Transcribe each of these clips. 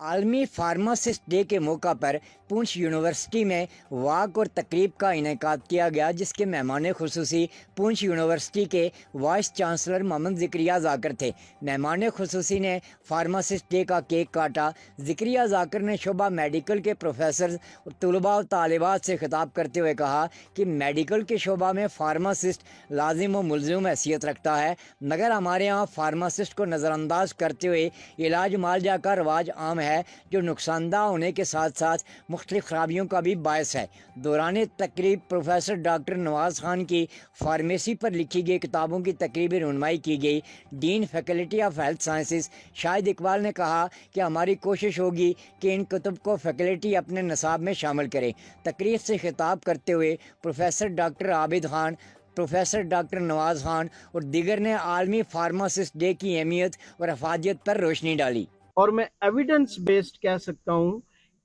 عالمی pharmacist day کے موقع پر پونچھ یونیورسٹی میں واک اور تقریب کا انعقاد کیا گیا، جس کے مہمان خصوصی پونچھ یونیورسٹی کے وائس چانسلر محمد زکریا ذاکر تھے۔ مہمان خصوصی نے فارماسسٹ ڈے کا کیک کاٹا۔ زکریا ذاکر نے شعبہ میڈیکل کے پروفیسرز، طلباء و طالبات سے خطاب کرتے ہوئے کہا کہ میڈیکل کے شعبہ میں فارماسسٹ لازم و ملزم حیثیت رکھتا ہے، مگر ہمارے ہاں فارماسسٹ کو نظر انداز کرتے ہوئے علاج معالجہ کا رواج عام ہے، جو نقصان دہ ہونے کے ساتھ ساتھ مختلف خرابیوں کا بھی باعث ہے۔ دوران تقریب پروفیسر ڈاکٹر نواز خان کی فارمیسی پر لکھی گئی کتابوں کی تقریبی رونمائی کی گئی۔ Dean faculty of health sciences Shahid Iqbal نے کہا کہ ہماری کوشش ہوگی کہ ان کتب کو فیکلٹی اپنے نصاب میں شامل کرے۔ تقریب سے خطاب کرتے ہوئے professor doctor Abid Khan, professor doctor Nawaz Khan اور دیگر نے عالمی فارماسسٹ ڈے کی اہمیت اور افادیت پر روشنی ڈالی۔ اور میں ایویڈنس بیسڈ کہہ سکتا ہوں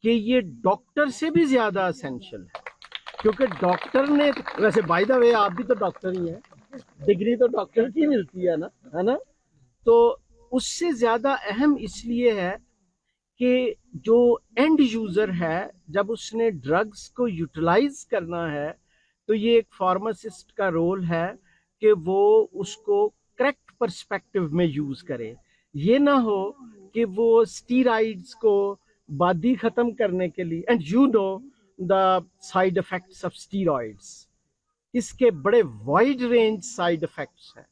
کہ یہ ڈاکٹر سے بھی زیادہ اسینشل ہے، کیونکہ ڈاکٹر نے، ویسے بائی دا وے آپ بھی تو ڈاکٹر ہی ہیں، ڈگری تو ڈاکٹر کی ملتی ہے نا، تو اس سے زیادہ اہم اس لیے ہے کہ جو اینڈ یوزر ہے، جب اس نے ڈرگز کو یوٹیلائز کرنا ہے تو یہ ایک فارماسسٹ کا رول ہے کہ وہ اس کو کریکٹ پرسپیکٹو میں یوز کرے۔ یہ نہ ہو کہ وہ اسٹیرائڈز کو بادی ختم کرنے کے لیے، and you know the side effects of steroids, اس کے بڑے وائڈ رینج سائیڈ افیکٹس ہیں،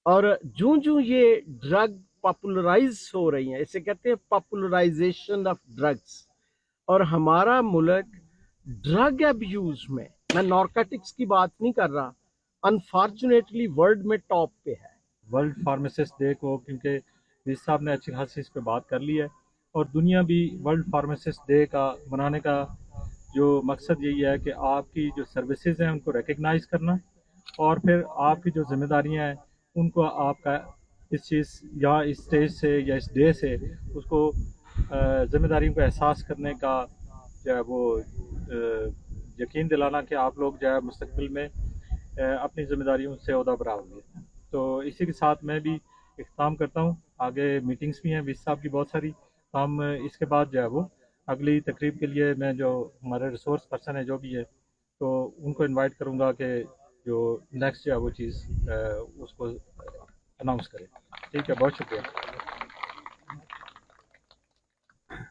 اور جوں یہ ڈرگ پاپولرائز ہو رہی ہیں، اسے کہتے ہیں پاپولرائزیشن آف ڈرگس، اور ہمارا ملک ڈرگ ابیوز میں نارکوٹکس کی بات نہیں کر رہا، انفارچونیٹلی ورلڈ میں ٹاپ پہ ہے۔ ورلڈ فارماسسٹ ڈے کو کیونکہ جس صاحب نے اچھی خاصی اس پہ بات کر لی ہے، اور دنیا بھی ورلڈ فارماسسٹ ڈے کا منانے کا جو مقصد یہی ہے کہ آپ کی جو سروسز ہیں ان کو ریکگنائز کرنا، اور پھر آپ کی جو ذمہ داریاں ہیں ان کو آپ کا اس چیز یا اس اسٹیج سے یا اس ڈے سے اس کو ذمہ داریوں کا احساس کرنے کا جو ہے وہ یقین دلانا کہ آپ لوگ جو ہے مستقبل میں اپنی ذمہ داریوں سے عہدہ برآ ہوں گے۔ تو اسی کے ساتھ میں بھی اختتام کرتا ہوں، آگے میٹنگز بھی ہیں ویس صاحب کی بہت ساری، ہم اس کے بعد جو ہے وہ اگلی تقریب کے لیے میں جو ہمارے ریسورس پرسن ہے جو بھی ہے تو ان کو انوائٹ کروں گا کہ جو نیکسٹ جو ہے وہ چیز اس کو اناؤنس کرے۔ ٹھیک ہے، بہت شکریہ۔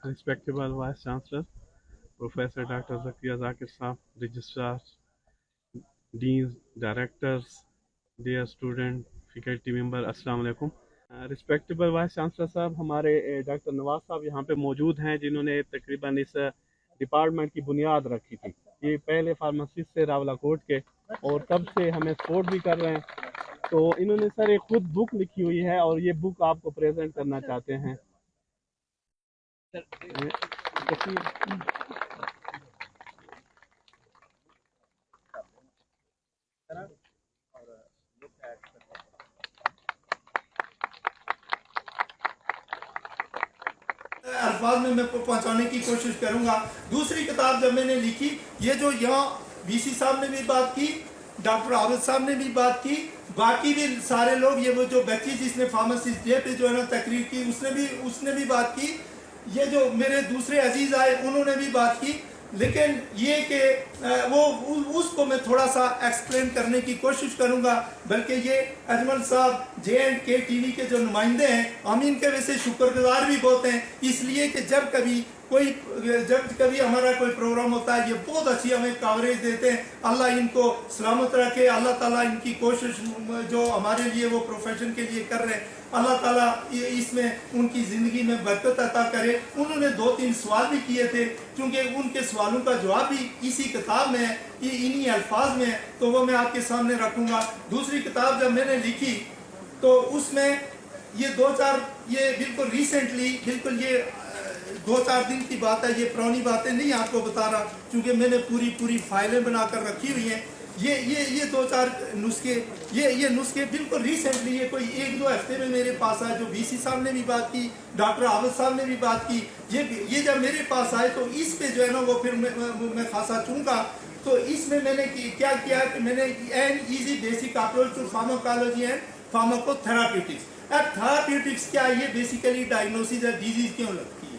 Respectable Vice Chancellor, Professor Dr. Zakir Zakir Saab, Registrars, Deans, Directors, dear student, faculty member, السلام علیکم۔ رسپیکٹیبل وائس چانسلر صاحب، ہمارے ڈاکٹر نواز صاحب یہاں پہ موجود ہیں، جنہوں نے تقریباً اس ڈپارٹمنٹ کی بنیاد رکھی تھی۔ یہ پہلے فارماسسٹ سے راولاکوٹ کے، اور تب سے ہمیں سپورٹ بھی کر رہے ہیں، تو انہوں نے سر ایک خود بک لکھی ہوئی ہے اور یہ بک آپ کو پریزنٹ کرنا چاہتے ہیں۔ الفاظ میں پہنچانے کی کوشش کروں گا۔ دوسری کتاب جب میں نے لکھی، یہ جو یہاں وی سی صاحب نے بھی بات کی، ڈاکٹر عابد صاحب نے بھی بات کی، باقی بھی سارے لوگ، یہ وہ جو بچی جس نے فارماسسٹ ڈے پہ جو ہے نا تقریر کی، اس نے بھی بات کی، یہ جو میرے دوسرے عزیز آئے انہوں نے بھی بات کی، لیکن یہ کہ وہ اس کو میں تھوڑا سا ایکسپلین کرنے کی کوشش کروں گا، بلکہ یہ اجمل صاحب جے اینڈ کے ٹی وی کے جو نمائندے ہیں، ہم ان کے ویسے شکر گزار بھی بہت ہیں، اس لیے کہ جب کبھی ہمارا کوئی پروگرام ہوتا ہے یہ بہت اچھی ہمیں کاوریج دیتے ہیں۔ اللہ ان کو سلامت رکھے، اللہ تعالیٰ ان کی کوشش جو ہمارے لیے وہ پروفیشن کے لیے کر رہے ہیں، اللہ تعالیٰ اس میں ان کی زندگی میں برکت عطا کرے۔ انہوں نے 2-3 سوال بھی کیے تھے، کیونکہ ان کے سوالوں کا جواب بھی اسی کتاب میں ہے، انہی الفاظ میں ہے، تو وہ میں آپ کے سامنے رکھوں گا۔ دوسری کتاب جب میں نے لکھی تو اس میں یہ بالکل ریسنٹلی، بالکل یہ 2-4 دن کی بات ہے، یہ پرانی باتیں نہیں آپ کو بتا رہا، کیونکہ میں نے پوری فائلیں بنا کر رکھی ہوئی ہیں۔ یہ 2-4 نسخے، یہ نسخے بالکل ریسنٹلی، یہ کوئی 1-2 ہفتے میں میرے پاس آئے، جو وی سی صاحب نے بھی بات کی، ڈاکٹر عابد صاحب نے بھی بات کی، یہ جب میرے پاس آئے تو اس پہ جو ہے نا وہ پھر میں خاصا چونکا، تو اس میں میں نے کیا کیا کہ میں نے an easy basic approach to pharmacology and pharmacotherapeutics. Therapeutics کیا ہے؟ یہ بیسیکلی ڈائگنوسس ہے ڈیزیز کیوں لگتی ہے،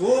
2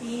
3